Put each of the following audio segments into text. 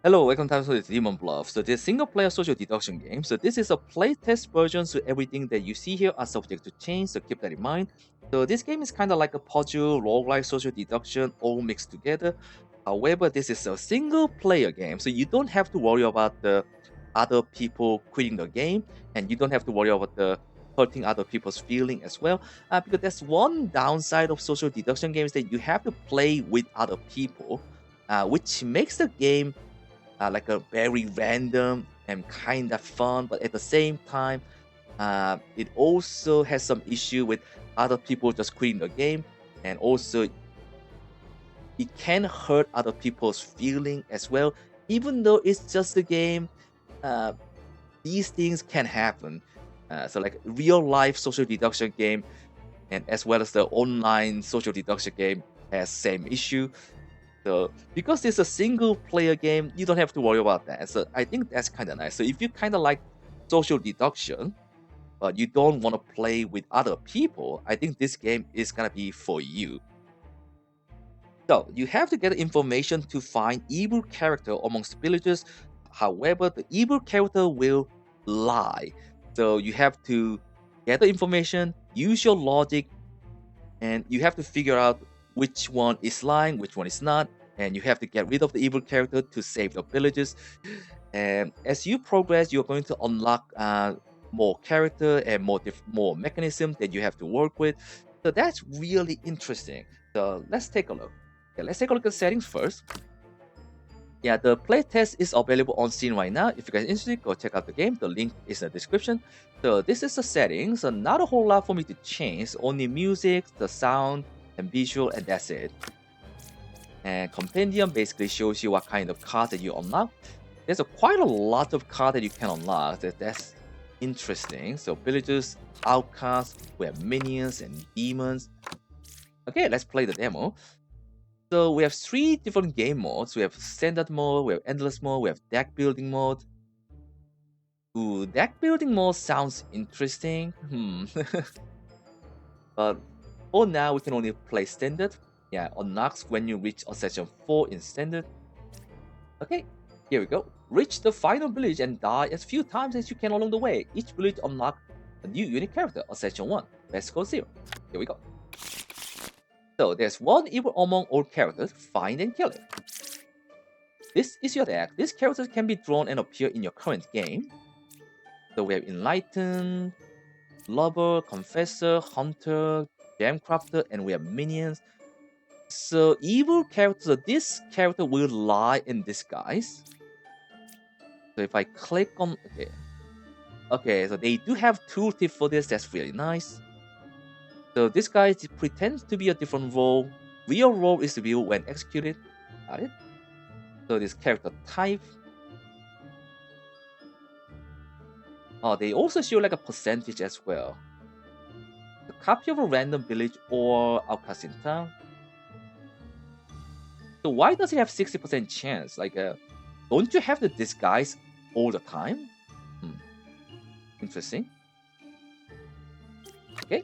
Hello, welcome to the Demon Bluff. So this single player social deduction game. So this is a playtest version, so everything that you see here are subject to change, so keep that in mind. So this game is kind of like a puzzle, roguelike social deduction, all mixed together. However, this is a single player game, so you don't have to worry about the other people quitting the game, and you don't have to worry about the hurting other people's feeling as well. Because that's one downside of social deduction games that you have to play with other people, which makes the game like a very random and kind of fun, but at the same time, it also has some issue with other people just quitting the game, and also it can hurt other people's feeling as well. Even though it's just a game, uh, these things can happen. So like real life social deduction game, and as well as the online social deduction game has same issue. So because it's a single player game, you don't have to worry about that. So I think that's kind of nice. So if you kind of like social deduction, but you don't want to play with other people, I think this game is gonna be for you. So you have to get information to find evil character amongst villagers. However, the evil character will lie. So you have to get the information, use your logic, and you have to figure out which one is lying, which one is not, and you have to get rid of the evil character to save the villages. And as you progress, you're going to unlock more character and more mechanism that you have to work with. So that's really interesting. So let's take a look. Okay, let's take a look at settings first. Yeah, the playtest is available on Steam right now. If you guys are interested, go check out the game. The link is in the description. So this is the settings. So not a whole lot for me to change. Only music, the sound, and visual, and that's it. And compendium basically shows you what kind of cards that you unlock. There's quite a lot of cards that you can unlock. That's interesting. So villagers, outcasts, we have minions and demons. Okay, let's play the demo. So we have three different game modes. We have standard mode, we have endless mode, we have deck building mode. Ooh, deck building mode sounds interesting. But for now, we can only play standard. Yeah, unlocks when you reach a section 4 in standard. Okay, here we go. Reach the final village and die as few times as you can along the way. Each village unlock a new unique character or section 1. Let's go 0. Here we go. So there's one evil among all characters. Find and kill it. This is your deck. These characters can be drawn and appear in your current game. So we have Enlightened, Lover, Confessor, Hunter, Gem Crafter, and we have Minions. So evil characters, this character will lie in disguise. So if I click on, okay, so they do have tooltip for this. That's really nice. So this guy pretends to be a different role. Real role is revealed when executed. Got it. So this character type. Oh, they also show like a percentage as well. A copy of a random village or outcast in town. So why does it have 60% chance? Like, don't you have the disguise all the time? Interesting. Okay.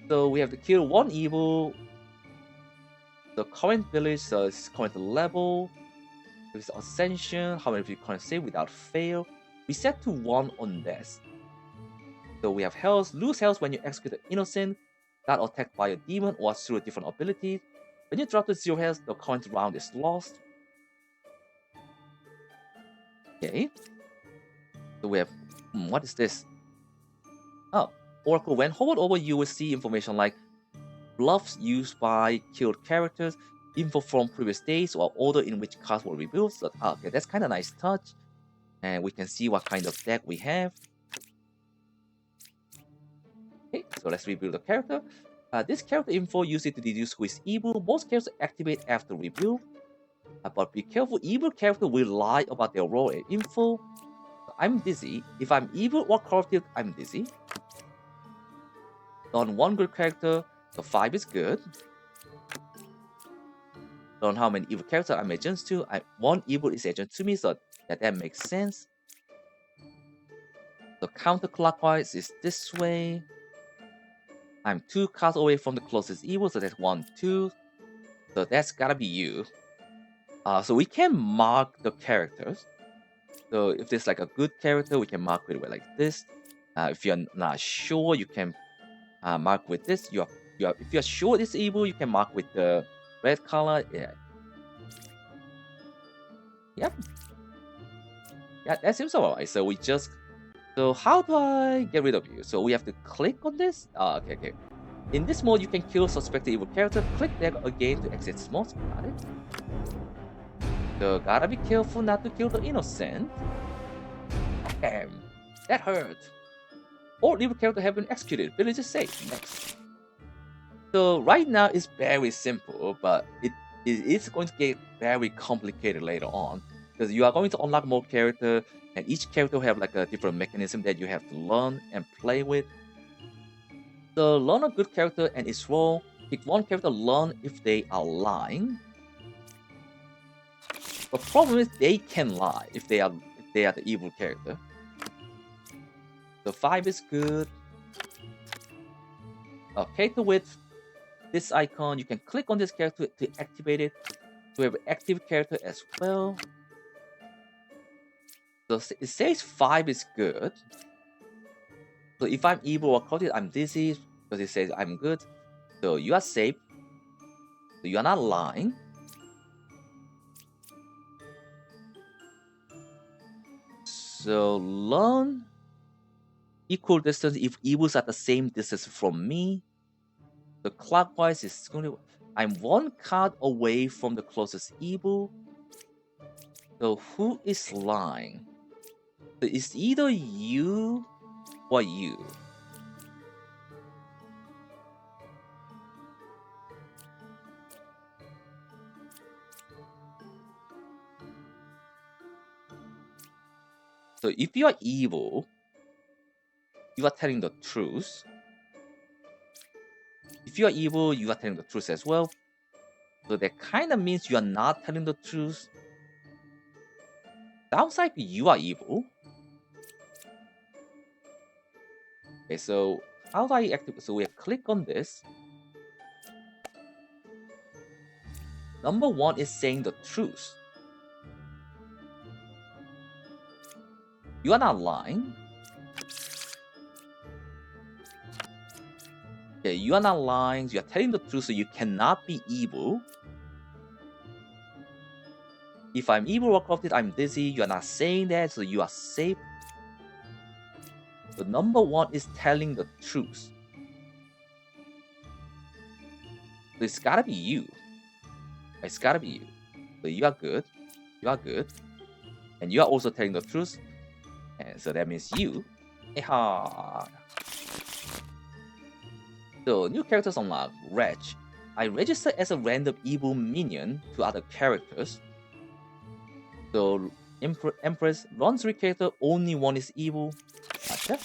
So we have to kill one evil. The current village is current level. With ascension, how many of you can save without fail? We set to 1 on death. So we have health, lose health when you execute an innocent, got attacked by a demon or through a different ability. When you drop to 0 health, the current round is lost. Okay. So we have, what is this? Oh, Oracle. When hovered over, you will see information like bluffs used by killed characters, info from previous days, or order in which cards were revealed. So, okay, that's kind of nice touch. And we can see what kind of deck we have. Okay, so let's reveal the character. This character info used it to deduce who is evil. Most characters activate after reveal. But be careful, evil character will lie about their role and info. I'm dizzy. If I'm evil or corrupted, I'm dizzy. On one good character, so 5 is good. On how many evil characters I'm agents to, one evil is agent to me, so that makes sense. So counterclockwise is this way. I'm 2 cards away from the closest evil, so that's 1, 2. So that's gotta be you. So we can mark the characters. So if there's like a good character, we can mark it with like this. If you're not sure, you can mark with this. If you're sure it's evil, you can mark with the red color. Yeah. Yep. Yeah, that seems alright. So how do I get rid of you? So we have to click on this. Okay. In this mode, you can kill suspected evil character. Click back again to exit mode. Got it. So gotta be careful not to kill the innocent. Damn, that hurt. All evil characters have been executed. Village is safe. Next. So right now it's very simple, but it is going to get very complicated later on because you are going to unlock more character, and each character will have like a different mechanism that you have to learn and play with. So learn a good character and its role. Pick one character, learn if they are lying. The problem is they can lie if they are the evil character. So 5 is good. Character with this icon, you can click on this character to activate it. So we have an active character as well. So it says 5 is good. So if I'm evil or cultist, I'm dizzy because it says I'm good. So you are safe. So you are not lying. So learn equal distance if evils are the same distance from me. The clockwise is going to. I'm one card away from the closest evil. So who is lying? So it's either you or you. So if you are evil, you are telling the truth. If you are evil, you are telling the truth as well. So that kind of means you are not telling the truth. Sounds like you are evil. Okay, so how do I activate? So we click on this. Number 1 is saying the truth. You are not lying. Okay, you are not lying. You are telling the truth, so you cannot be evil. If I'm evil or corrupted, I'm dizzy. You are not saying that, so you are safe. So number 1 is telling the truth. So it's gotta be you. It's gotta be you. So you are good. You are good. And you are also telling the truth. And so that means you. So new characters unlocked. Reg. I register as a random evil minion to other characters. So Empress runs 3 character, only 1 is evil. Gotcha.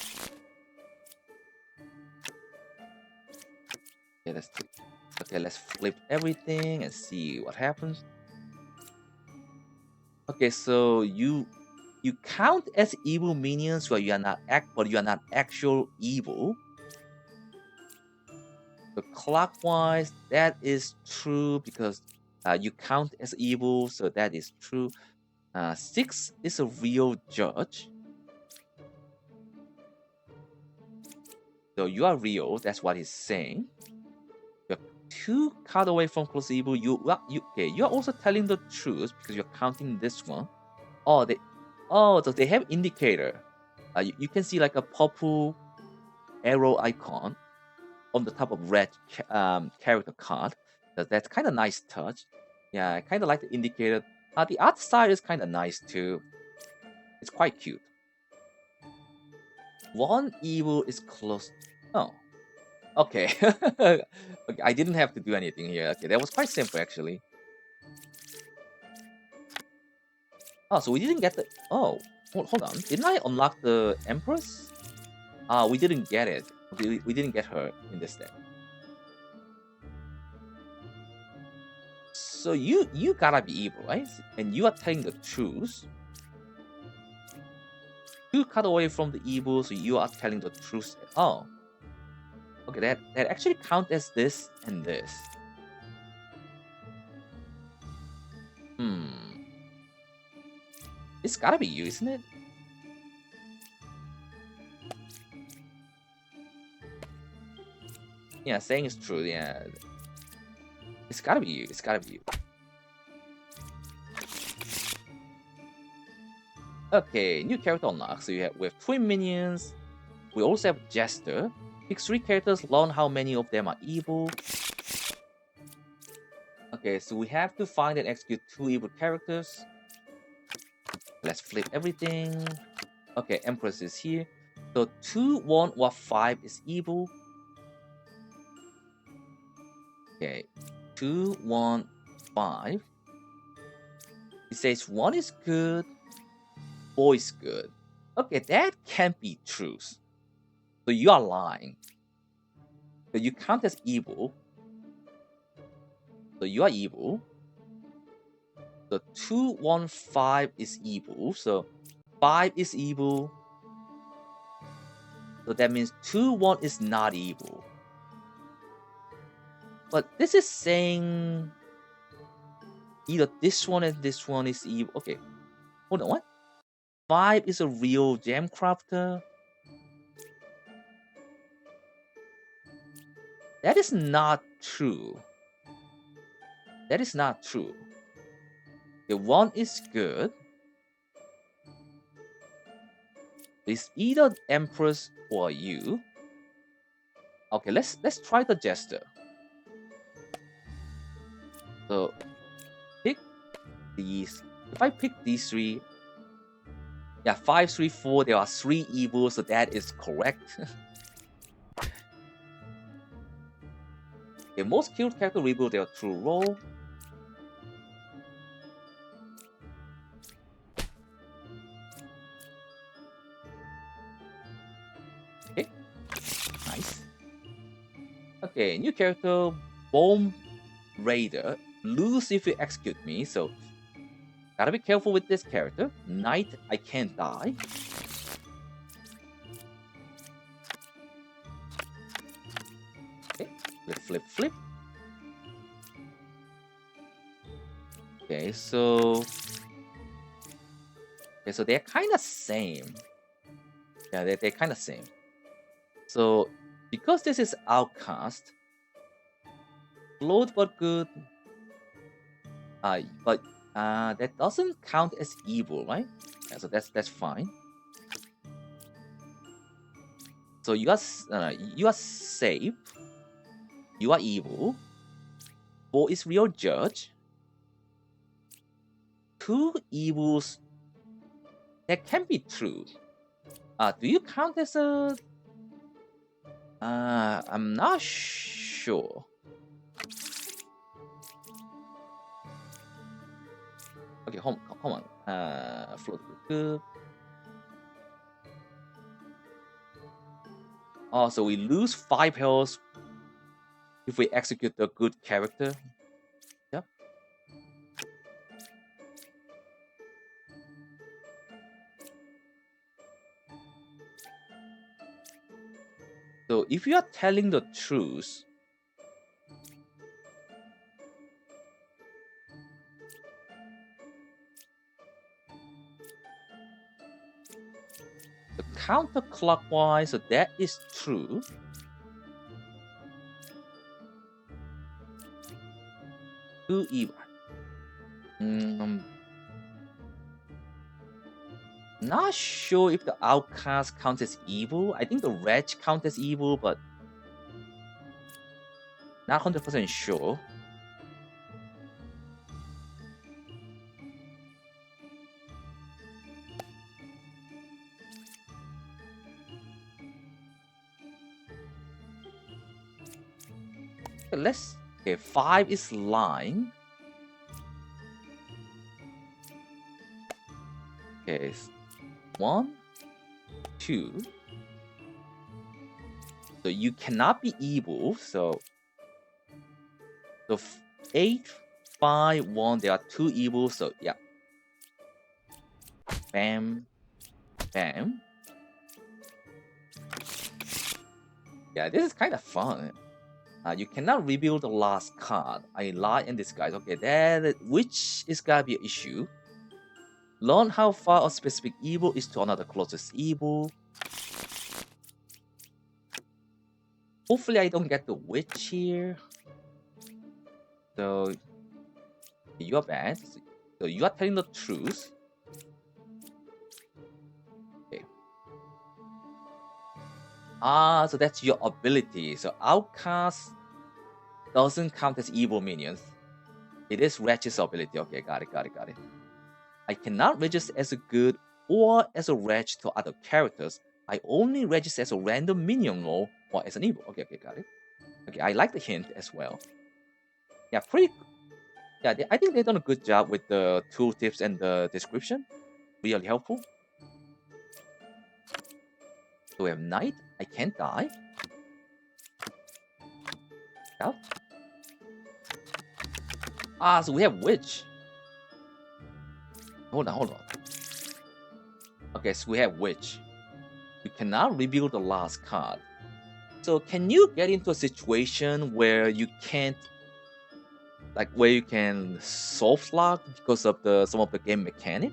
Okay, let's flip everything and see what happens. Okay, so you count as evil minions where you are not but you are not actual evil. So clockwise, that is true because you count as evil, so that is true. 6 is a real judge. So you are real, that's what he's saying. You're 2 card away from close evil. You're also telling the truth because you're counting this one. So they have indicator. You can see like a purple arrow icon on the top of red character card. That's kind of nice touch. Yeah, I kind of like the indicator. The art side is kind of nice too. It's quite cute. 1 evil is close. Oh, okay. Okay, I didn't have to do anything here. Okay, that was quite simple actually. Oh, so we didn't get the. Oh, hold on. Didn't I unlock the Empress? We didn't get it. We didn't get her in this deck. So you gotta be evil, right? And you are telling the truth. 2 cut away from the evil, so you are telling the truth. Oh, okay. That actually count as this and this. Hmm. It's gotta be you, isn't it? Yeah, saying it's true. Yeah, it's gotta be you. It's gotta be you. Okay, new character unlocked. So we have twin minions. We also have Jester. Pick 3 characters, learn how many of them are evil. Okay, so we have to find and execute 2 evil characters. Let's flip everything. Okay, Empress is here. So 2, 1, or 5 is evil. Okay, 2, 1, 5. It says 1 is good, 4 is good. Okay, that can't be true. So you are lying. So you count as evil. So you are evil. So 2, 1, 5 is evil. So 5 is evil. So that means 2, 1 is not evil. But this is saying either this one and this one is evil. Okay, hold on, what? 5 is a real gem crafter? That is not true. That is not true. The 1 is good. It's either Empress or you. Okay, let's try the Jester. So pick these. If I pick these 3, yeah, 5, 3, 4, there are 3 evils, so that is correct. Okay, most killed character reveal their true role. Okay, nice. Okay, new character, Bomb Raider. Lose if you execute me, so gotta be careful with this character. Knight, I can't die. Okay, flip, flip, flip. Okay, so they're kind of same. Yeah, they're kind of same. So because this is outcast, float but good. But that doesn't count as evil, right? Yeah, so that's fine. So you are safe. You are evil. 4 is real judge. 2 evils. That can be true. Do you count as a? I'm not sure. Okay, hold on. Float good. Oh, so we lose 5 health if we execute the good character. Yep. So if you are telling the truth, the counterclockwise, so that is true. Two evil. Not sure if the outcast counts as evil. I think the wretch counts as evil, but not 100% sure. Okay, 5 is lying. Okay, 1, 2. So you cannot be evil. So 8, 5, 1. There are 2 evils. So yeah. Bam, bam. Yeah, this is kind of fun. You cannot reveal the last card. I lie in disguise. Okay, that which is gonna be an issue. Learn how far a specific evil is to another closest evil. Hopefully I don't get the witch here. So you are bad. So you are telling the truth. Okay. So that's your ability. So outcast doesn't count as evil minions. It is Wretch's ability. Okay, got it. I cannot register as a good or as a wretch to other characters. I only register as a random minion role or as an evil. Okay, got it. Okay, I like the hint as well. Yeah, I think they've done a good job with the tooltips and the description. Really helpful. So we have Knight. I can't die. Out. So we have Witch. Hold on. Okay, so we have Witch. You cannot reveal the last card. So can you get into a situation where you can't, like where you can soft lock because of some of the game mechanic?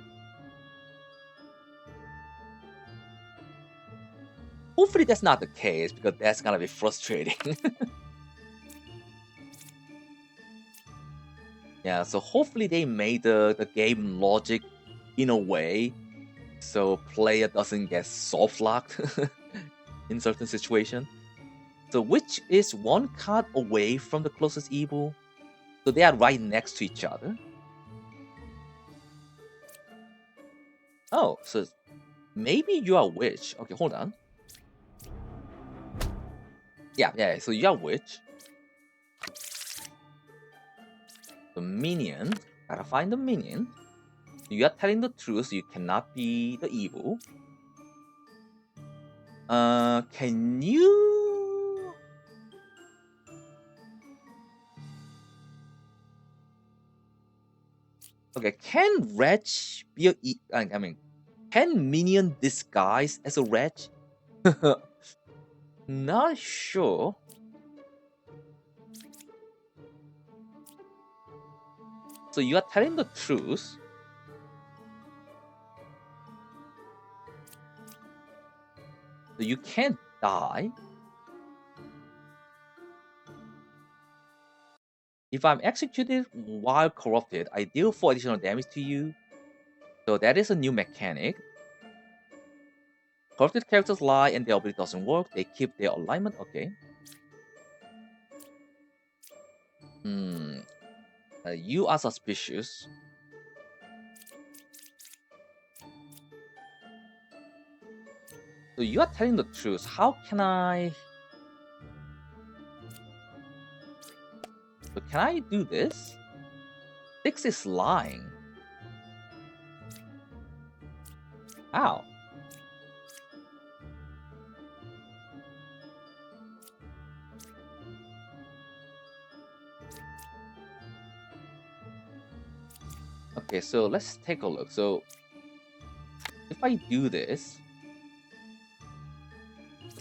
Hopefully that's not the case because that's gonna be frustrating. Yeah, so hopefully they made the game logic in a way so player doesn't get soft locked in certain situation. So which is one card away from the closest evil. So they are right next to each other. Oh, so maybe you are witch. Okay, hold on. Yeah, so you are witch. The minion. Gotta find the minion. You are telling the truth, you cannot be the evil. Can you... Okay, can wretch be I mean, can minion disguise as a wretch? Not sure. So you are telling the truth. So you can't die. If I'm executed while corrupted, I deal 4 additional damage to you. So that is a new mechanic. Corrupted characters lie and their ability doesn't work. They keep their alignment. Okay. You are suspicious. So you are telling the truth. How can I... So can I do this? 6 is lying. How? Okay, so let's take a look. So if I do this...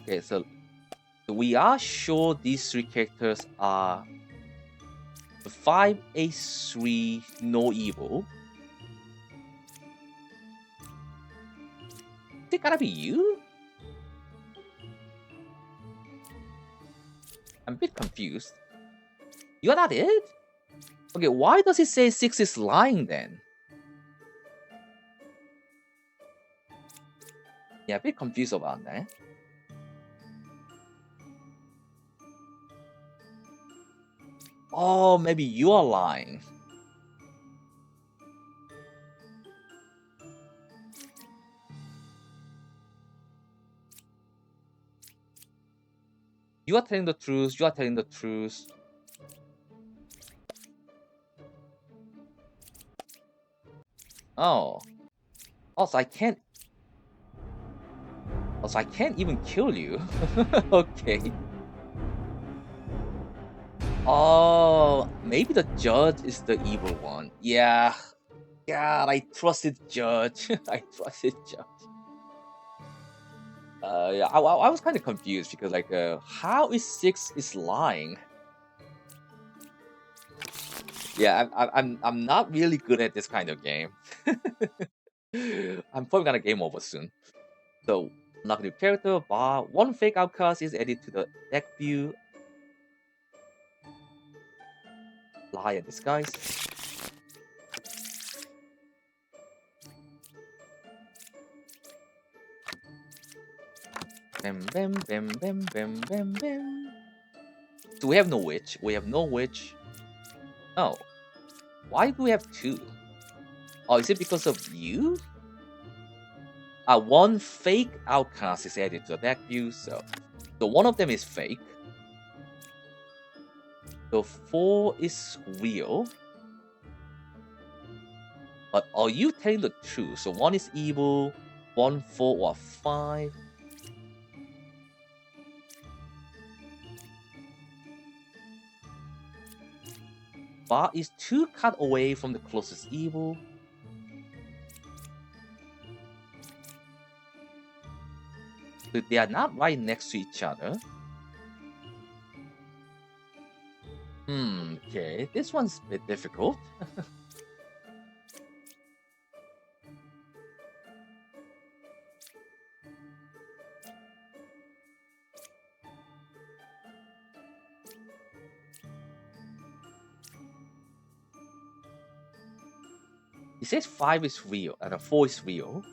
Okay, so we are sure these 3 characters are the 5A3 no evil. Is it gotta be you? I'm a bit confused. You're not it? Okay, why does it say 6 is lying then? Yeah, a bit confused about that. Oh, maybe you are lying. You are telling the truth. You are telling the truth. Oh. Also, I can't... Also, I can't even kill you. Okay. Oh, maybe the judge is the evil one. Yeah. God, I trusted judge. I trusted judge. Yeah, I was kind of confused because like, how is 6 is lying? Yeah, I'm not really good at this kind of game. I'm probably gonna game over soon. So, unlock new character, bar, one fake outcast is added to the deck view. Liar disguise. Bam, bam, bam, bam, bam, bam, bam. So we have no witch. We have no witch. Oh, why do we have two? Oh, is it because of you? One fake outcast is added to the deck view, so one of them is fake. So 4 is real. But are you telling the truth? So 1 is evil, 1, 4, or 5. Bar is 2 cards away from the closest evil. So they are not right next to each other. Okay. This one's a bit difficult. It says 5 is real and 4 is real.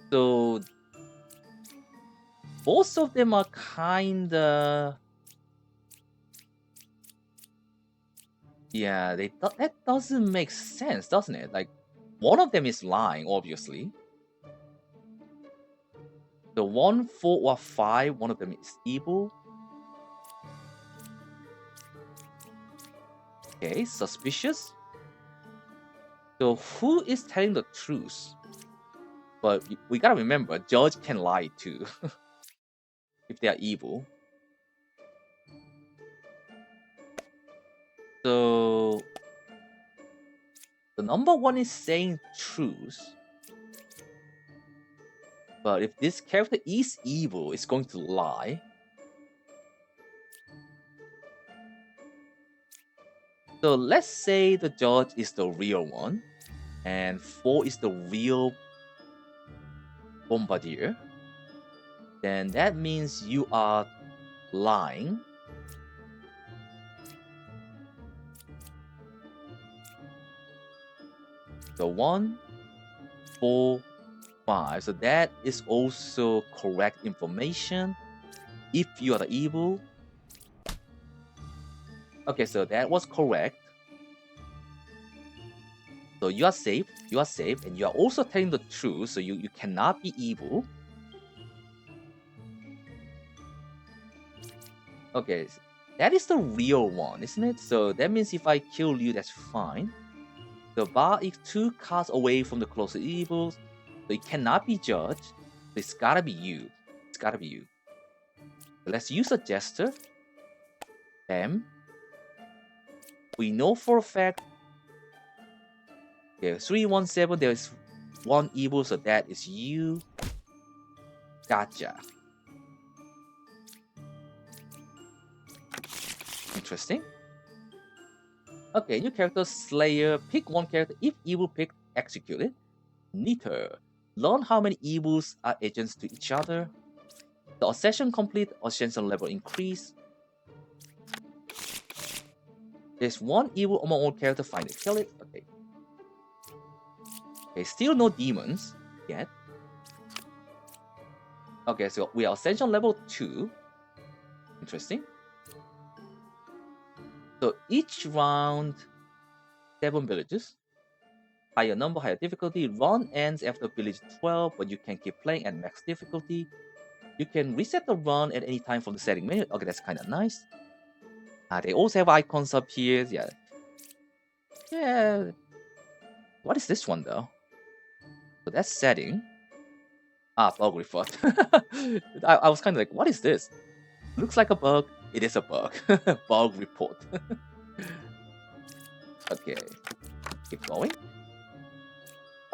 So both of them are kinda... Yeah, that doesn't make sense, doesn't it? Like, one of them is lying, obviously. The 1, 4, or 5, one of them is evil. Okay, suspicious. So who is telling the truth? But we gotta remember, judge can lie too. If they are evil. So the number 1 is saying truth. But if this character is evil, it's going to lie. So let's say the judge is the real one, and 4 is the real bombardier. Then that means you are lying. So 1, 4, 5. So that is also correct information. If you are the evil. Okay, so that was correct. So you are safe, and you are also telling the truth, so you cannot be evil. Okay, that is the real one, isn't it? So that means if I kill you, that's fine. The bar is 2 cards away from the closest evils, so it cannot be judged. So it's gotta be you. It's gotta be you. So let's use a jester. Bam. We know for a fact. Okay, 317, there's 1 evil, so that is you. Gotcha. Interesting. Okay, new character Slayer. Pick 1 character. If evil picked, execute it. Neater. Learn how many evils are agents to each other. The obsession complete, obsession level increase. There's 1 evil among all characters, find it, kill it. Okay. Okay, still no demons yet. Okay, so we are ascension level 2. Interesting. So each round, 7 villages. Higher number, higher difficulty. Run ends after village 12, but you can keep playing at max difficulty. You can reset the run at any time from the setting menu. Okay, that's kind of nice. They also have icons up here. Yeah. Yeah. What is this one though? So that's setting. Bug report. I was kind of like, what is this? Looks like a bug. It is a bug. Bug report. Okay. Keep going.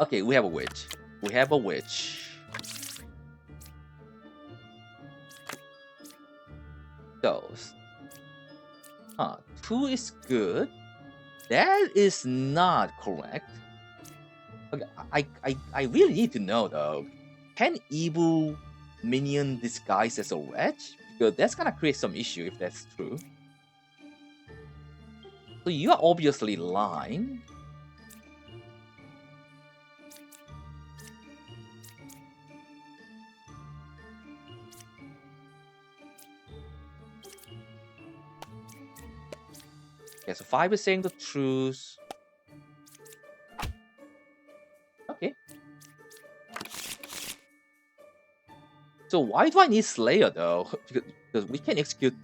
Okay, we have a witch. We have a witch. Goes. 2 is good. That is not correct. Okay, I really need to know though. Can evil minion disguise as a wretch? Because that's gonna create some issue if that's true. So you are obviously lying. Okay, so 5 is saying the truth. Okay. So why do I need Slayer though? Because we can execute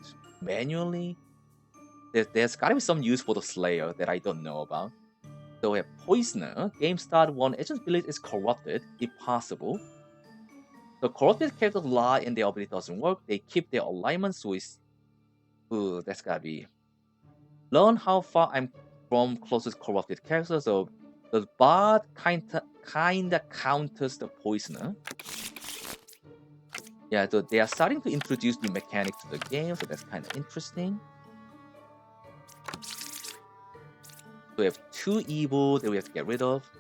manually. There's gotta be some use for the Slayer that I don't know about. So we have Poisoner. Game start 1. Agent's village is corrupted, if possible. The corrupted characters lie and their ability doesn't work. They keep their alignment, so it's... Ooh, that's gotta be... Learn how far I'm from closest corrupted character, so the bard kinda counters the Poisoner. Yeah, so they are starting to introduce new mechanics to the game, so that's kind of interesting. So we have 2 evil that we have to get rid of.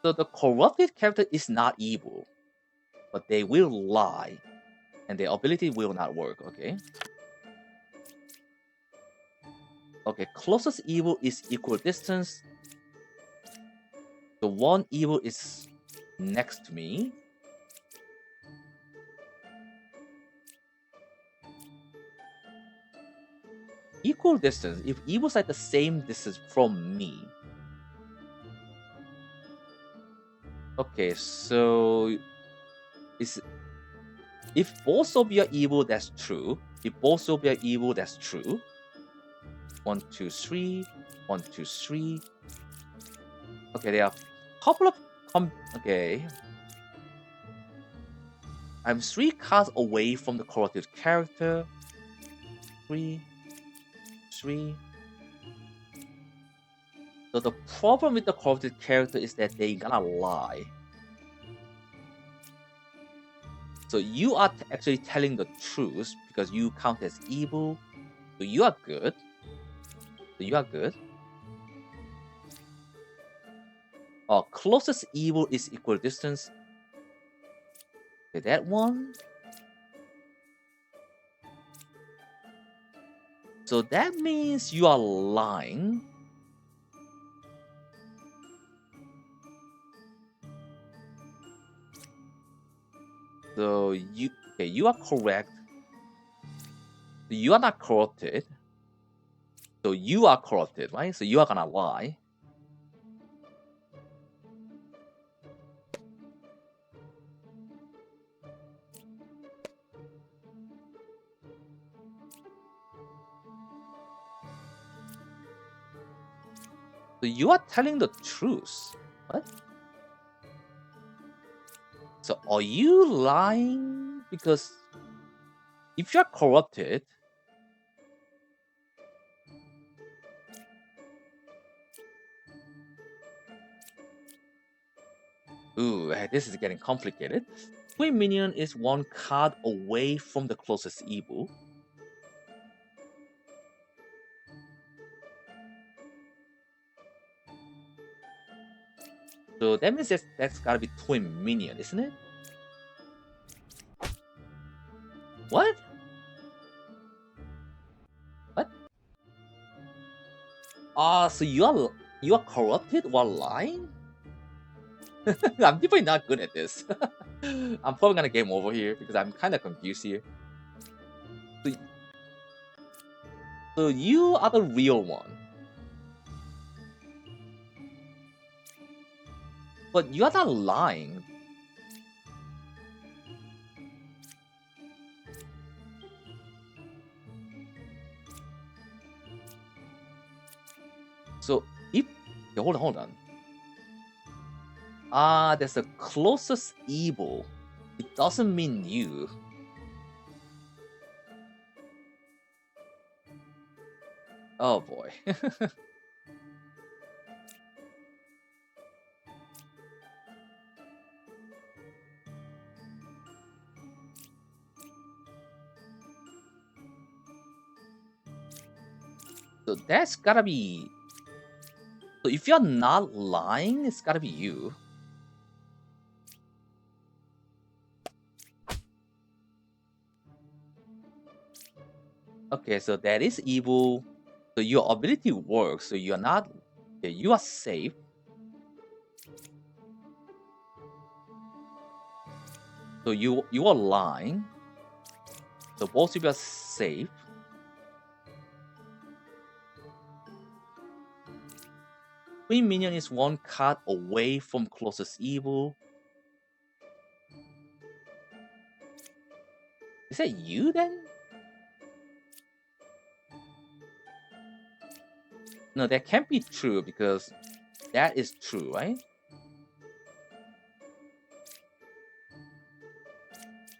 So the corrupted character is not evil, but they will lie, and their ability will not work, okay? Okay, closest evil is equal distance. The one evil is next to me. Equal distance, if evil's at the same distance from me. Okay, so if both of you are evil, that's true. If both of you are evil, that's true. 1, 2, 3. 1, 2, 3. Okay, there are a couple of okay. I'm 3 cards away from the corrupted character. 3. 3. So the problem with the corrupted character is that they gonna lie. So you are actually telling the truth because you count as evil. So you are good. So you are good. Closest evil is equal distance. Okay, that one. So that means you are lying. So you are correct. You are not corrupted. So you are corrupted, right? So you are gonna lie. So you are telling the truth. What? So are you lying? Because if you're corrupted, ooh, this is getting complicated. Twin minion is 1 card away from the closest evil. So that means that's gotta be twin minion, isn't it? What? What? So you are corrupted while lying? I'm definitely not good at this. I'm probably gonna game over here because I'm kind of confused here. So, so you are the real one. But you are not lying. So if hold on. There's a closest evil. It doesn't mean you. Oh boy. So that's gotta be. So if you're not lying, it's gotta be you. Okay, so that is evil. So your ability works. So you're not. Yeah, you are safe. So you are lying. So both of you are safe. Queen minion is one card away from closest evil. Is that you then? No, that can't be true because that is true, right?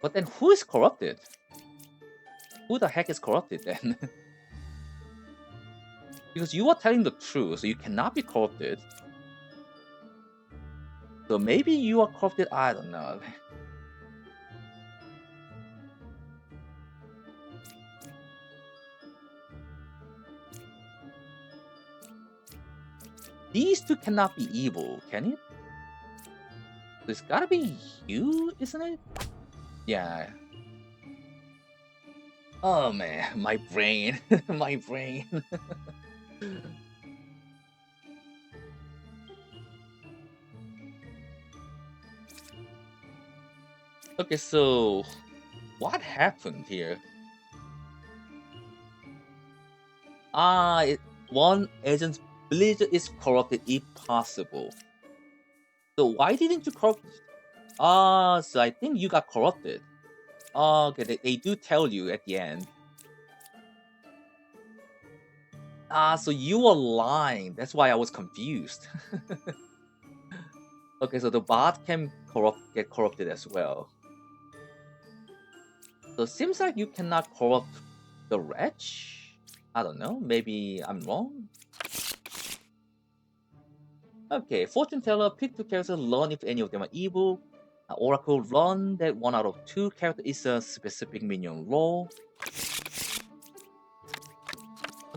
But then who is corrupted? Who the heck is corrupted then? Because you are telling the truth, so you cannot be corrupted. So maybe you are corrupted, I don't know. These two cannot be evil, can it? So it's gotta be you, isn't it? Yeah. Oh man, my brain. My brain. Okay, so what happened here? One agent's villager is corrupted if possible. So why didn't you corrupt? So I think you got corrupted. Okay, they do tell you at the end. So you were lying. That's why I was confused. Okay, so the bot can get corrupted as well. So it seems like you cannot corrupt the wretch. I don't know. Maybe I'm wrong. Okay, fortune teller, pick two characters, learn if any of them are evil. Oracle, learn that 1 out of 2 character is a specific minion role.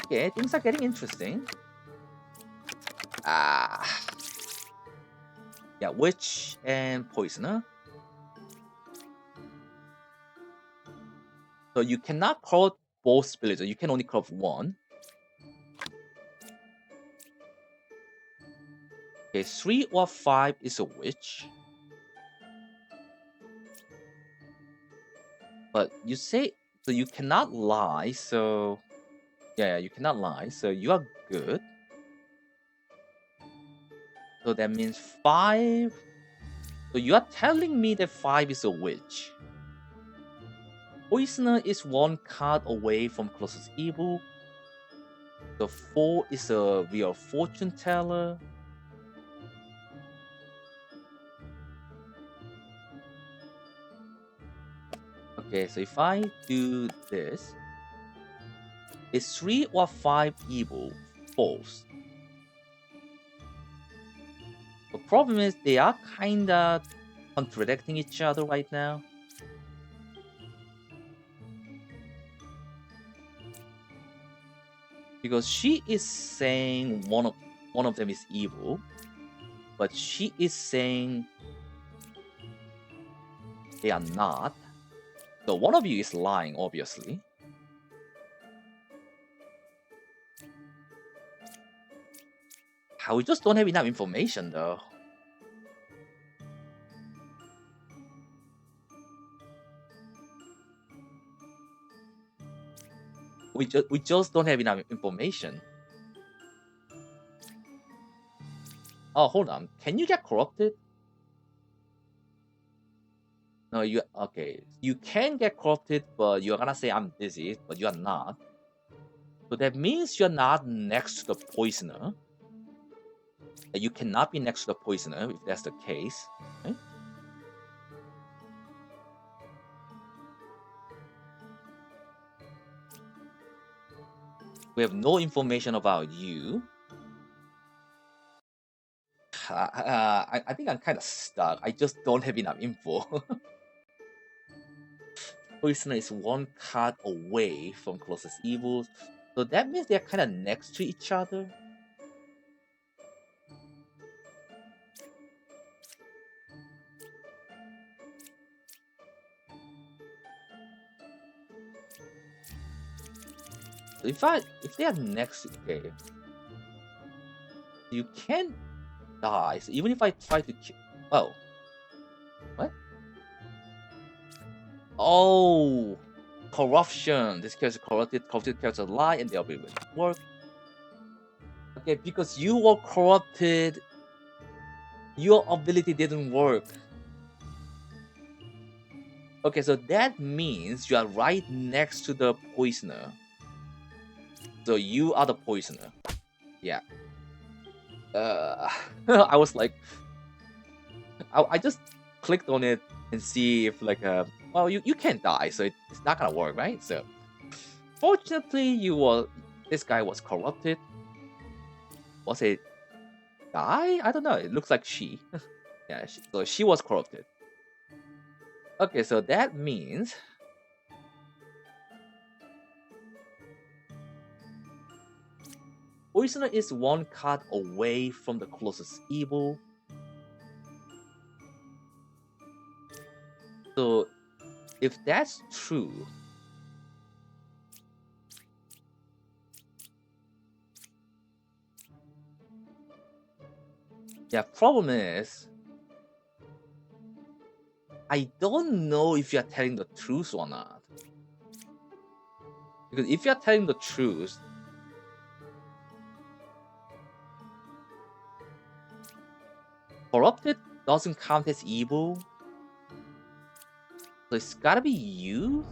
Okay, things are getting interesting. Ah, yeah, witch and poisoner. So you cannot corrupt both spirits. You can only corrupt one. Okay, 3 or 5 is a witch. But you say so you cannot lie. So yeah, you cannot lie. So you are good. So that means 5. So you are telling me that 5 is a witch. Poisoner is 1 card away from closest evil. The 4 is a real fortune teller. Okay, so if I do this, is 3 or 5 evil? False. The problem is they are kinda contradicting each other right now. Because she is saying one of them is evil, but she is saying they are not. So one of you is lying, obviously. We just don't have enough information, though. We just don't have enough information. Oh, hold on. Can you get corrupted? No, you okay. You can get corrupted, but you're gonna say I'm busy, but you are not. So that means you're not next to the poisoner. You cannot be next to the poisoner if that's the case. Right? We have no information about you. I think I'm kind of stuck. I just don't have enough info. Poisoner is 1 card away from closest evils. So that means they're kind of next to each other. So if they are next, okay, you can't die. So even if I try to kill, oh, what? Oh, corruption. This character corrupted character lie, and they'll be able to work. Okay, because you were corrupted, your ability didn't work. Okay, so that means you are right next to the poisoner. So you are the poisoner. Yeah. I was like, I just clicked on it and see if like well you can't die, so it's not gonna work, right? So fortunately, this guy was corrupted. Was it guy? I don't know. It looks like she. Yeah, so she was corrupted. Okay, so that means poisoner is one card away from the closest evil. So if that's true, yeah, problem is I don't know if you're telling the truth or not. Because if you're telling the truth, corrupted doesn't count as evil. So it's gotta be you.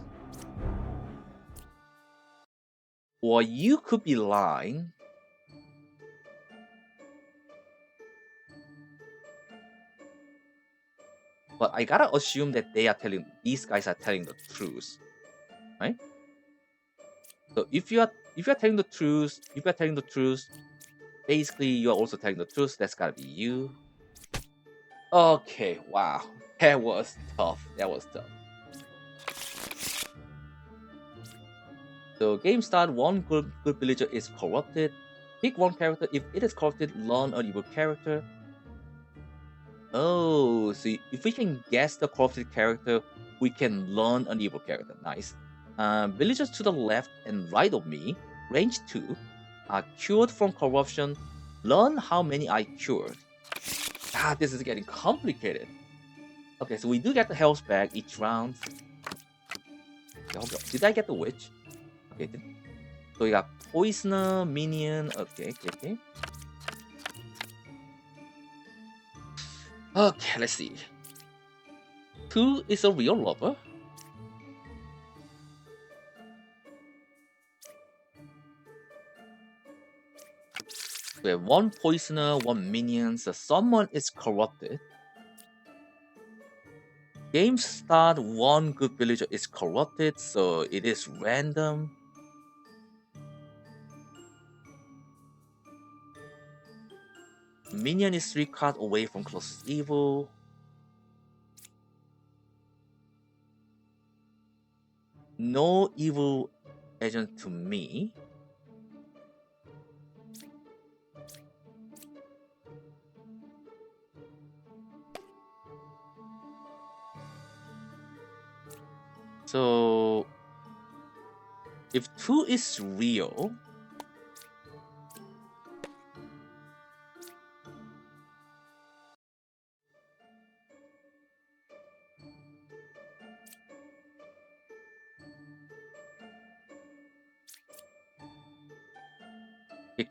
Or you could be lying. But I gotta assume that these guys are telling the truth. Right? So if you're telling the truth, basically you're also telling the truth. That's gotta be you. Okay, wow. That was tough. So game start, one good villager is corrupted. Pick one character. If it is corrupted, learn an evil character. Oh, so if we can guess the corrupted character, we can learn an evil character. Nice. Villagers to the left and right of me, range 2, are cured from corruption. Learn how many I cured. Ah, this is getting complicated. Okay, so we do get the health back each round. Did I get the witch? Okay, so we got poisoner, minion. Okay. Okay, let's see. 2 is a real lover. We have 1 poisoner, 1 minion, so someone is corrupted. Game start, 1 good villager is corrupted, so it is random. Minion is 3 cards away from closest evil. No evil agent to me. So if 2 is real,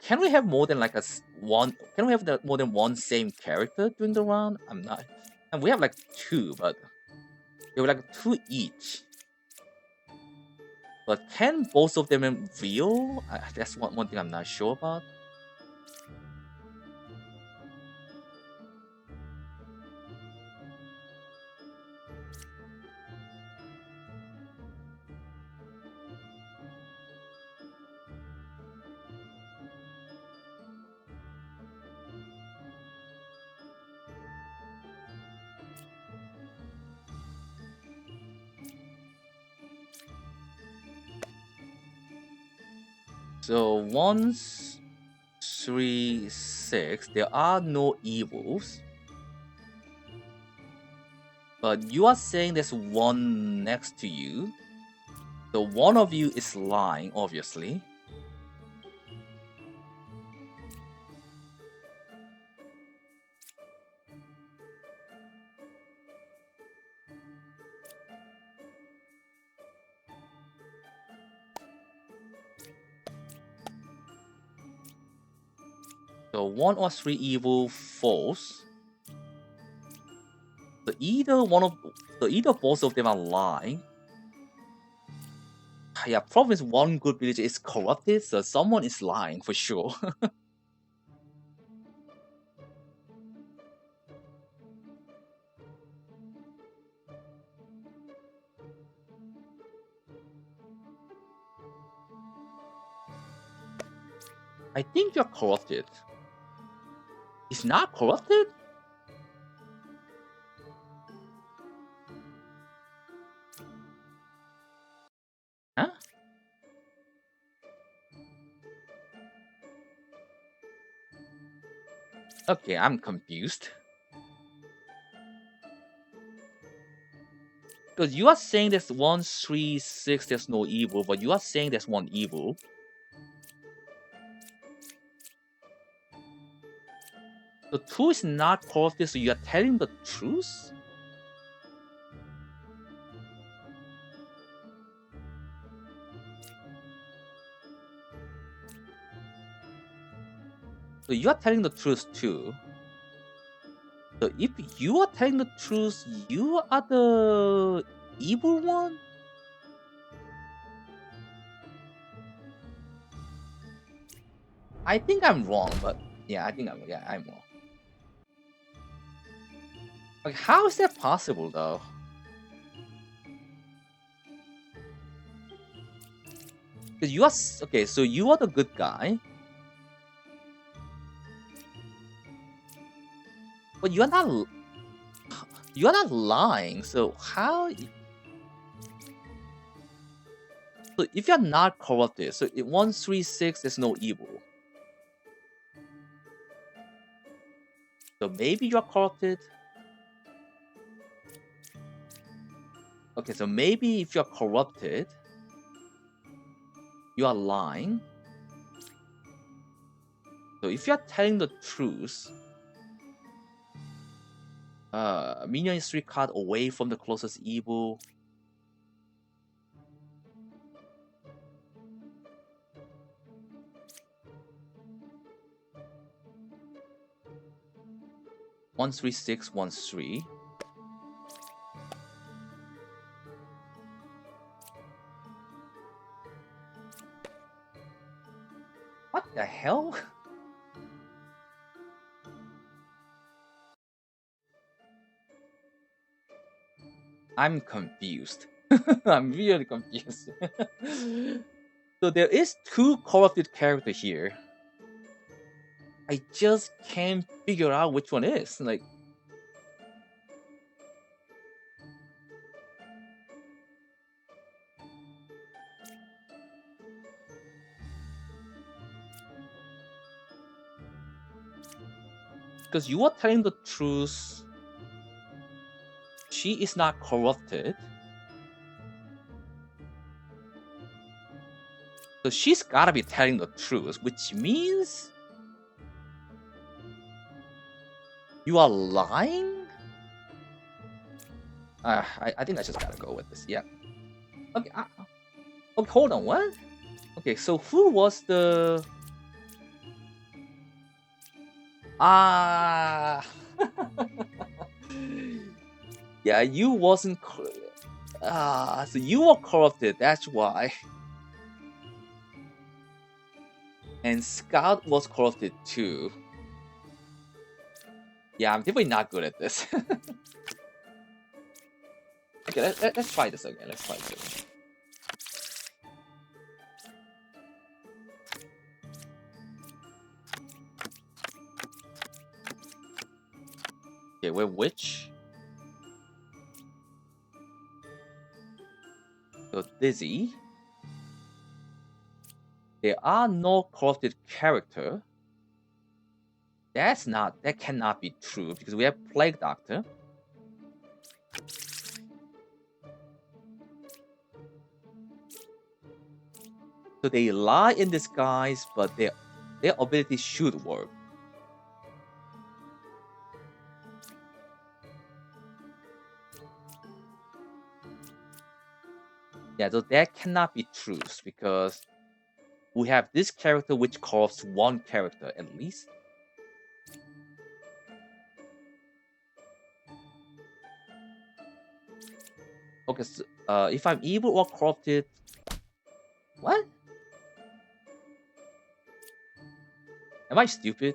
can we have more than like one? Can we have more than one same character during the round? I'm not. And we have like 2, but we have like 2 each. But can both of them be real? That's one thing I'm not sure about. So 1, 3, 6. There are no evils. But you are saying there's one next to you. So one of you is lying, obviously. So 1 or 3 evil false. So either both of them are lying. Yeah, problem is one good villager is corrupted, so someone is lying for sure. I think you're corrupted. He's not corrupted? Huh? Okay, I'm confused. Because you are saying there's 1, 3, 6, there's no evil, but you are saying there's one evil. The 2 is not corrupted, so you are telling the truth? So you are telling the truth too. So if you are telling the truth, you are the evil one? I think I'm wrong, but yeah, I'm wrong. Like, how is that possible though? Because you are okay, so you are the good guy, but you are not lying. So how? So if you're not corrupted, so in 1, 3, 6, there's no evil. So maybe you're corrupted. Okay, so maybe if you're corrupted, you are lying. So if you're telling the truth, minion is 3 card away from the closest evil. One, 3, 6, 1, 3. What the hell? I'm confused. I'm really confused. So there is 2 corrupted characters here. I just can't figure out which one is. Like, because you are telling the truth, she is not corrupted. So she's gotta be telling the truth, which means you are lying? I think I just gotta go with this. Yeah. Okay. Okay. Hold on. What? Okay. So who was the? Ah. Yeah. You wasn't. So you were corrupted. That's why. And Scout was corrupted too. Yeah, I'm definitely not good at this. Okay, let's try this again. Let's try this again. Okay, we're witch. So Dizzy. there are no corrupted character. That cannot be true because we have Plague Doctor. So they lie in disguise, but their ability should work. Yeah, so that cannot be true because we have this character which corrupts one character at least. Okay, so, if I'm evil or corrupted, what? Am I stupid?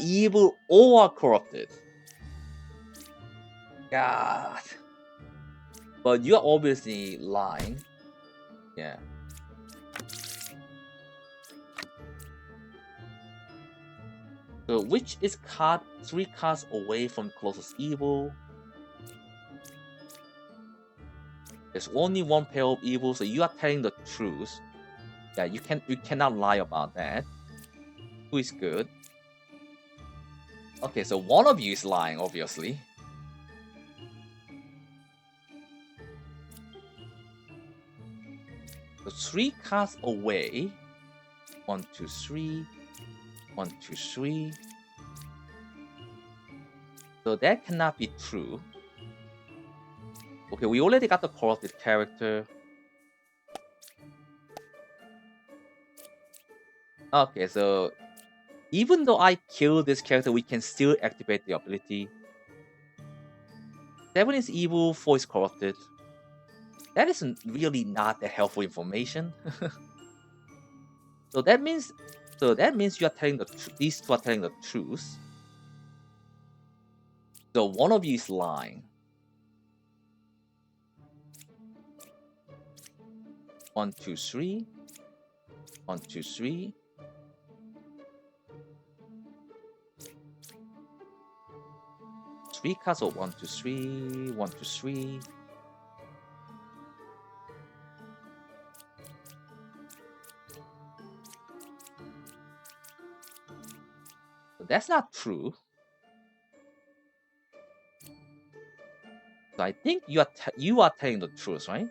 Evil or corrupted. God. But you're obviously lying. Yeah. So which is 3 cards away from closest evil? There's only one pair of evil, so you are telling the truth. Yeah, you cannot lie about that. Who is good? Okay, so one of you is lying, obviously. So 3 cards away. 1, 2, 3. 1, 2, 3. So that cannot be true. Okay, we already got the corrupted character. Okay, so even though I kill this character, we can still activate the ability. 7 is evil, 4 is corrupted. That isn't really not that helpful information. So that means you are telling these two are telling the truth. So one of you is lying. 1, 2, 3. 1, 2, 3. Three cards of 1, 2, 3. 1, 2, 3. So that's not true. So I think you are telling the truth, right?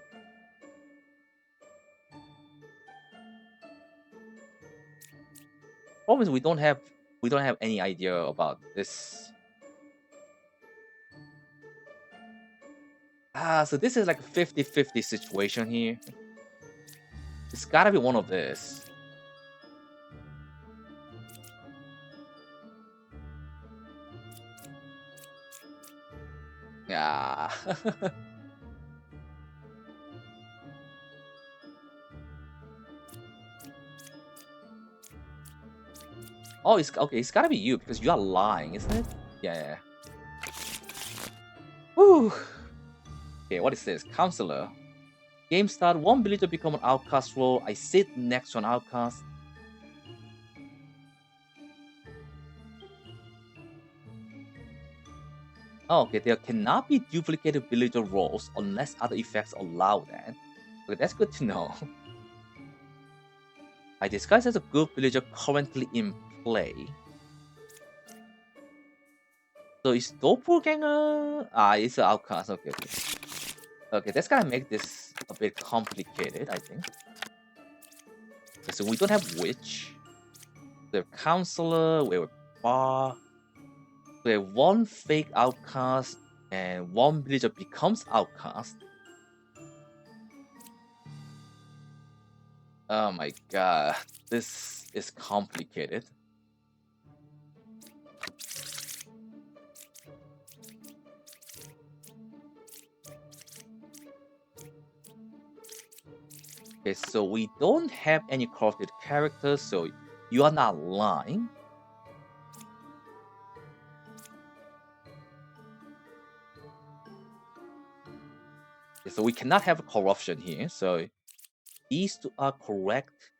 Problem is we don't have any idea about this. So this is like a 50-50 situation here. It's gotta be one of this. Yeah. Oh, it's okay. It's gotta be you because you are lying, isn't it? Yeah. Whew. Okay, what is this? Counselor. Game start. 1 villager become an outcast role. I sit next to an outcast. Oh, okay, there cannot be duplicated villager roles unless other effects allow that. Okay, that's good to know. I disguise as a good villager currently in play. So is doppelganger? It's an outcast. Okay. Okay, that's gonna make this a bit complicated, I think. Okay, so we don't have witch. We have counselor. We have bar. We have 1 fake outcast and 1 villager becomes outcast. Oh my god, this is complicated. Okay, so we don't have any corrupted characters, so you are not lying. Okay, so we cannot have corruption here, so these two are correct.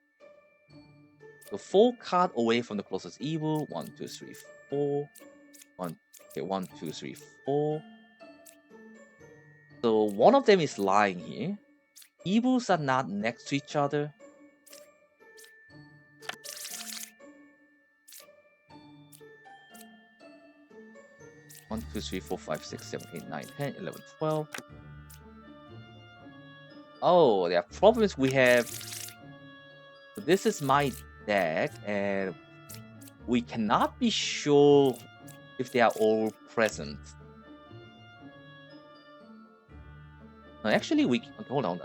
So 4 card away from the closest evil. 1, 2, 3, 4. 1, 2, 3, 4. So one of them is lying here. Evils are not next to each other. One, two, three, four, five, six, 7, 8, 9, 10, 11, 12. Oh, there are problems we have. This is my deck, and we cannot be sure if they are all present. No, actually, okay, hold on.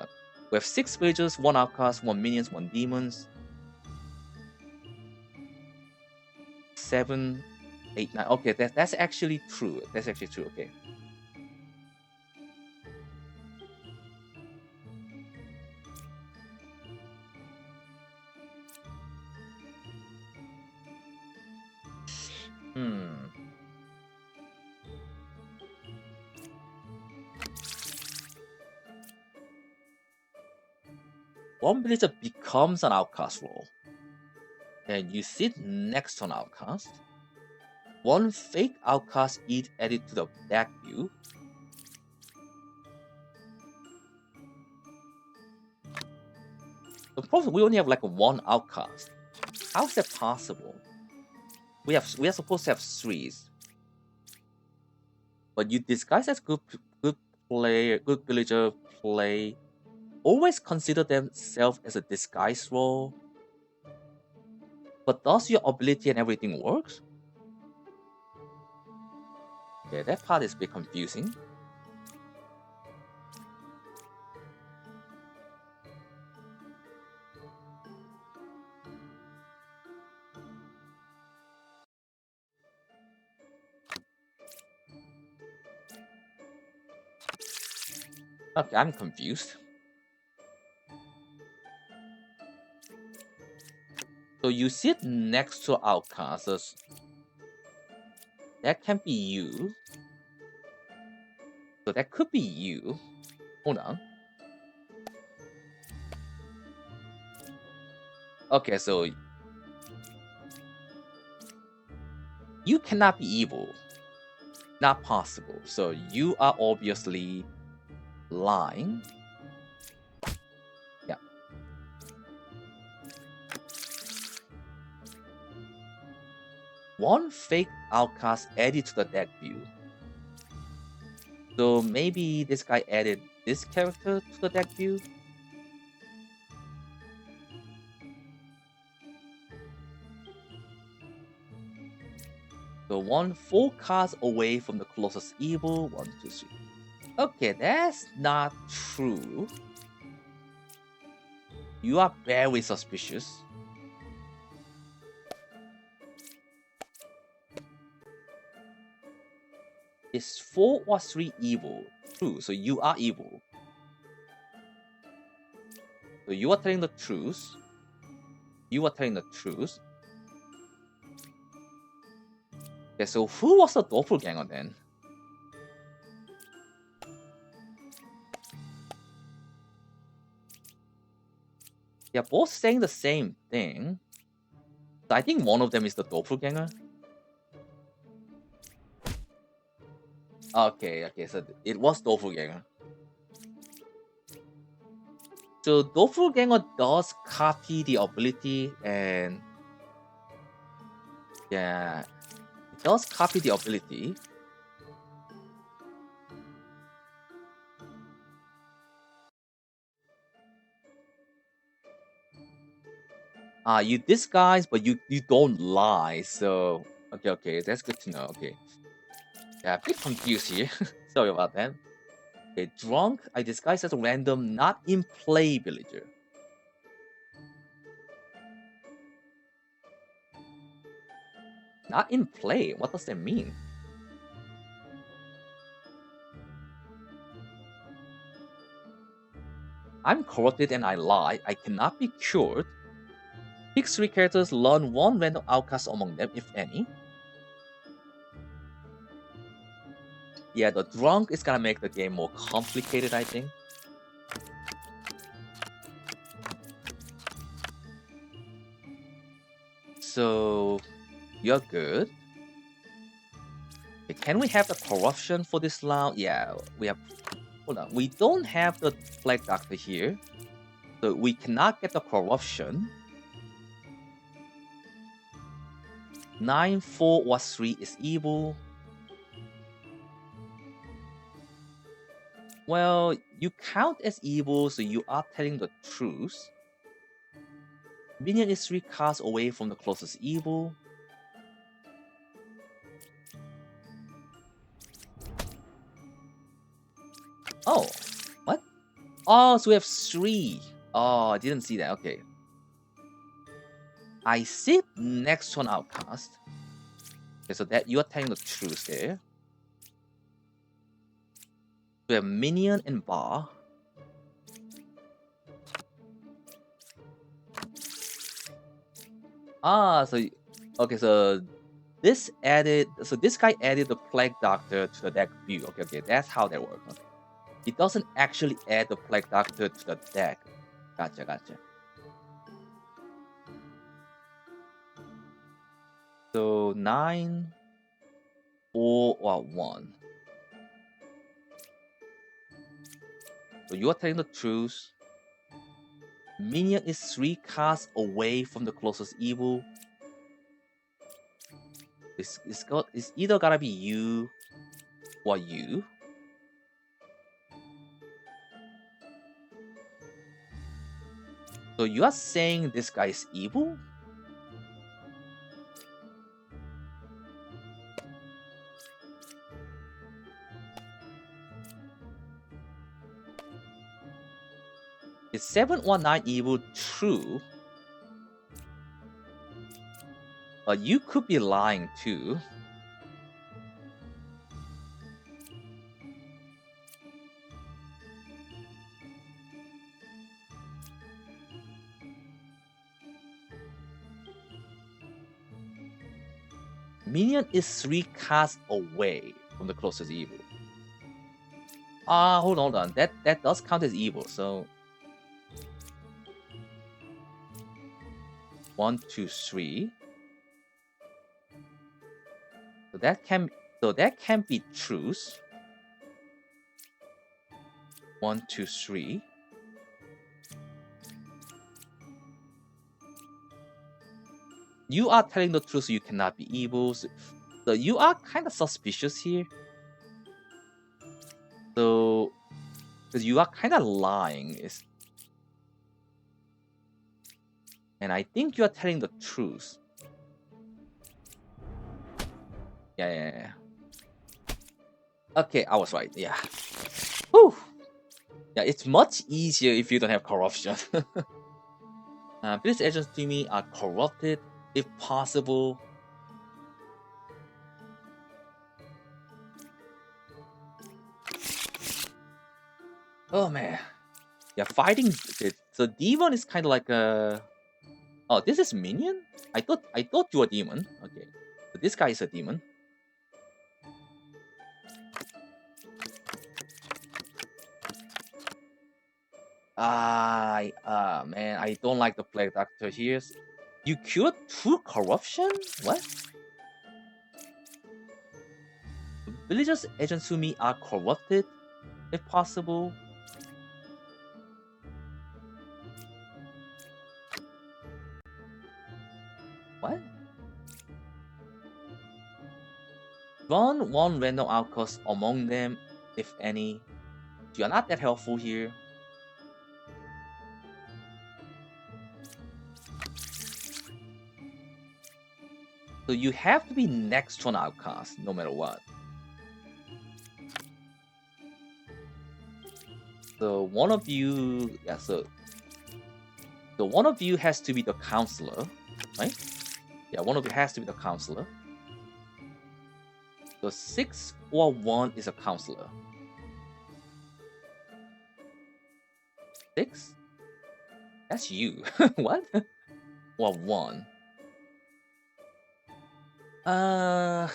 We have 6 villagers, 1 outcast, 1 minions, 1 demons. 7, 8, 9. Okay, that's actually true. That's actually true. Okay. Hmm. One villager becomes an outcast role, and you sit next to an outcast. One fake outcast is added to the deck view. The problem we only have like 1 outcast. How is that possible? We are supposed to have 3, but you disguise as good villager play. Always consider themselves as a disguise role. But does your ability and everything works? Yeah, that part is a bit confusing. Okay, I'm confused. So you sit next to outcasts. That can be you. So that could be you. Hold on. Okay, so you cannot be evil. Not possible. So you are obviously lying. Yeah. One fake outcast added to the deck view. So maybe this guy added this character to the deck view. So 1 full card away from the closest evil. 1, 2, 3. Okay, that's not true. You are very suspicious. Is 4 or 3 evil? True, so you are evil. So you are telling the truth. You are telling the truth. Okay, so who was the doppelganger then? They're both saying the same thing. So I think one of them is the doppelganger. Okay, so it was doppelganger. So doppelganger does copy the ability, and yeah, it does copy the ability. You disguise, but you don't lie. So okay, that's good to know. Okay, yeah, a bit confused here. Sorry about that. Okay, drunk. I disguise as a random, not in play villager. Not in play. What does that mean? I'm corrupted and I lie. I cannot be cured. Pick 3 characters. Learn 1 random outcast among them, if any. Yeah, the drunk is gonna make the game more complicated, I think. So, you're good. Okay, can we have the corruption for this round? Yeah, we have hold on. We don't have the Plague Doctor here. So we cannot get the corruption. 9, 4, or 3 is evil. Well, you count as evil, so you are telling the truth. Minion is 3 cards away from the closest evil. Oh, what? Oh, so we have 3. Oh, I didn't see that. Okay. I see next one outcast. Okay, so that you are telling the truth there. We have minion and bar. Ah, so okay, so this guy added the Plague Doctor to the deck view. Okay, that's how that works. Okay. It doesn't actually add the Plague Doctor to the deck. Gotcha. So 9, 4, or 1. So you are telling the truth. Minion is 3 cards away from the closest evil. It's either gotta be you or you. So you are saying this guy is evil? Is 7 or 9 evil true? You could be lying too. Minion is 3 cards away from the closest evil. Hold on. That does count as evil, so 1, 2, 3. So that can be truth. 1, 2, 3. You are telling the truth, so you cannot be evil. So you are kind of suspicious here. So, because you are kind of lying, and I think you are telling the truth. Yeah. Okay, I was right. Yeah. Whew. Yeah, it's much easier if you don't have corruption. Police agents to me are corrupted, if possible. Oh man. Yeah, fighting the demon is kind of like a. Oh, this is minion? I thought you were a demon. Okay. So this guy is a demon. Man, I don't like the Plague Doctor here. You cured 2 corruption? What? Villagers agents to me are corrupted, if possible. What? Run 1 random outcast among them, if any. You are not that helpful here. So you have to be next to an outcast, no matter what. So one of you, so one of you has to be the counselor, right? Yeah, one of you has to be the counselor. So 6 or 1 is a counselor. 6? That's you. What? Or 1. I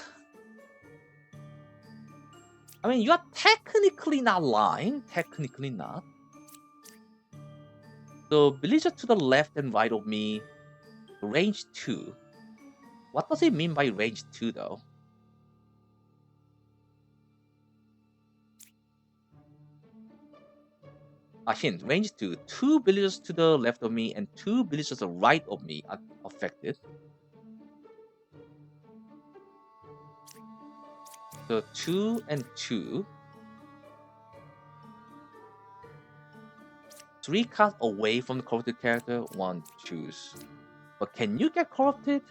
mean, you are technically not lying. Technically not. So, villager to the left and right of me, range 2. What does it mean by range 2, though? A hint, range 2. 2 villagers to the left of me and 2 villagers to the right of me are affected. So 2 and 2. 3 cards away from the corrupted character, 1 choose. But can you get corrupted?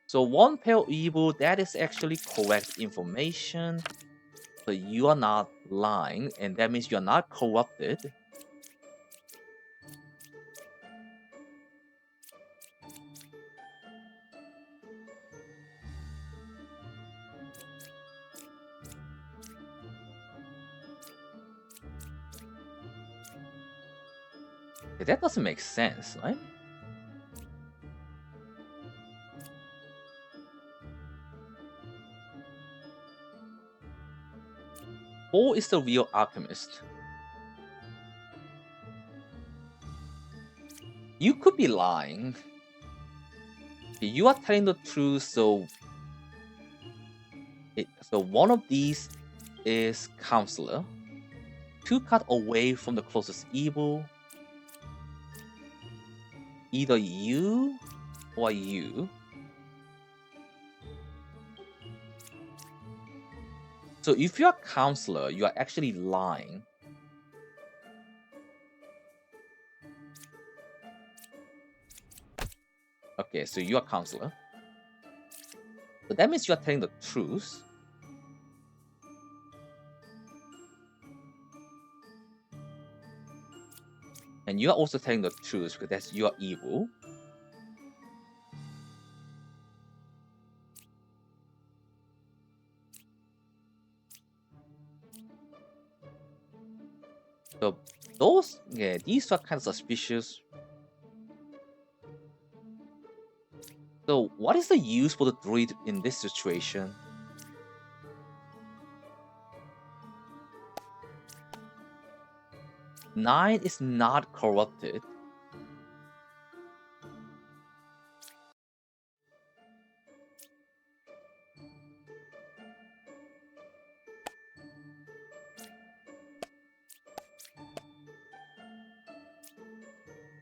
So 1 pair of evil, that is actually correct information. So you are not lying, and that means you are not corrupted. That doesn't make sense, right? Who is the real alchemist? You could be lying. You are telling the truth, so one of these is counselor. 2 cards away from the closest evil. Either you or you. So if you're a counselor, you are actually lying. Okay, so you're a counselor. So that means you're telling the truth. And you are also telling the truth because that's you are evil. So these are kind of suspicious. So what is the use for the druid in this situation? Nine is not corrupted.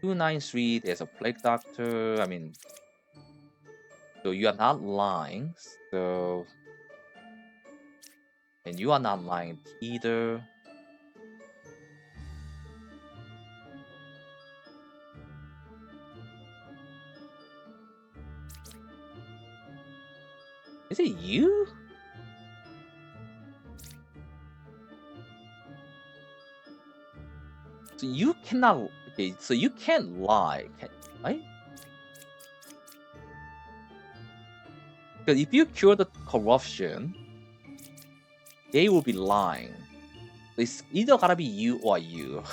Two nine three. There's a plague doctor. I mean, so you are not lying. So, and you are not lying either. Is it you? So you cannot. Okay, so you can't lie, right? Because if you cure the corruption, they will be lying. It's either gotta be you or you.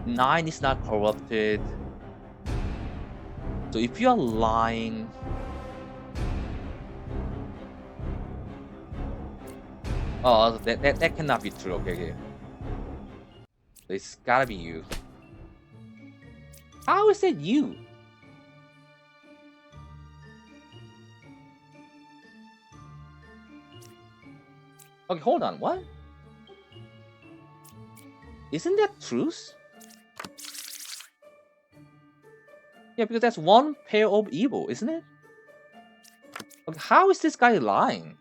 Nine is not corrupted. So if you're lying, oh, that cannot be true. Okay. It's gotta be you. How is it you? Okay, hold on. What? Isn't that truth? Yeah, because that's 1 pair of evil, isn't it? Okay, how is this guy lying?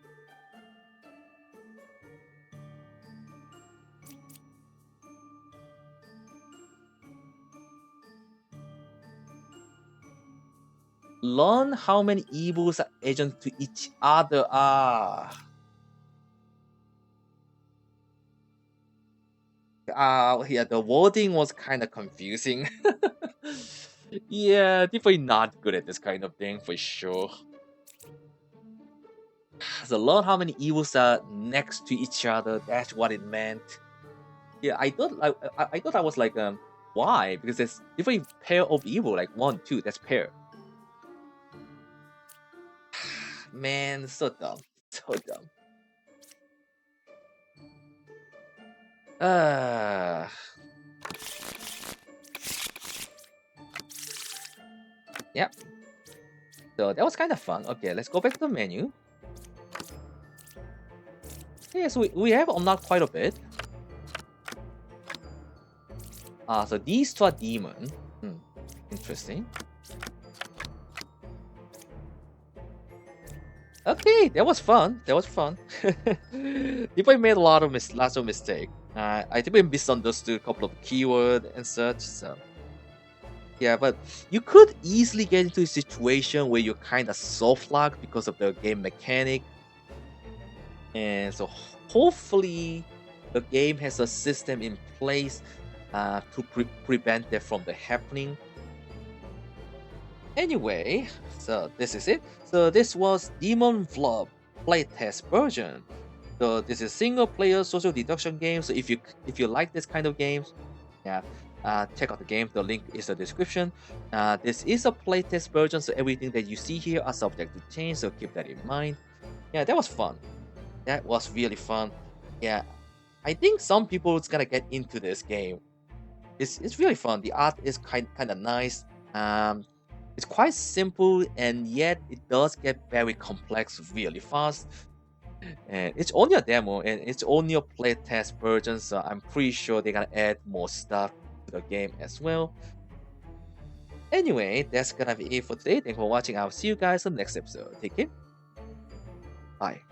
Learn how many evils are agents to each other are. Yeah, the wording was kind of confusing. Yeah, definitely not good at this kind of thing for sure. So learn how many evils are next to each other. That's what it meant. Yeah, I thought I was like why? Because there's different pair of evil, like 1, 2. That's pair. Man, so dumb, so dumb. Uh, yeah. So that was kind of fun. Okay, let's go back to the menu. Yeah, so we have unlocked quite a bit. So these two are demon. Interesting. Okay, that was fun. That was fun. People made a lot of lots of mistake. I think we misunderstood a couple of keywords and such. So yeah, but you could easily get into a situation where you're kind of soft locked because of the game mechanic, and so hopefully the game has a system in place to prevent that from the happening. Anyway, so this is it. So this was Demon Vlog playtest version. So this is single player social deduction game. So if you like this kind of games, yeah, check out the game. The link is in the description. This is a playtest version, so everything that you see here are subject to change. So keep that in mind. Yeah, that was fun. That was really fun. Yeah, I think some people is gonna get into this game. It's really fun. The art is kind of nice. It's quite simple, and yet it does get very complex really fast. And it's only a demo, and it's only a playtest version, so I'm pretty sure they're gonna add more stuff to the game as well. Anyway, that's gonna be it for today. Thanks for watching. I'll see you guys in the next episode. Take care. Bye.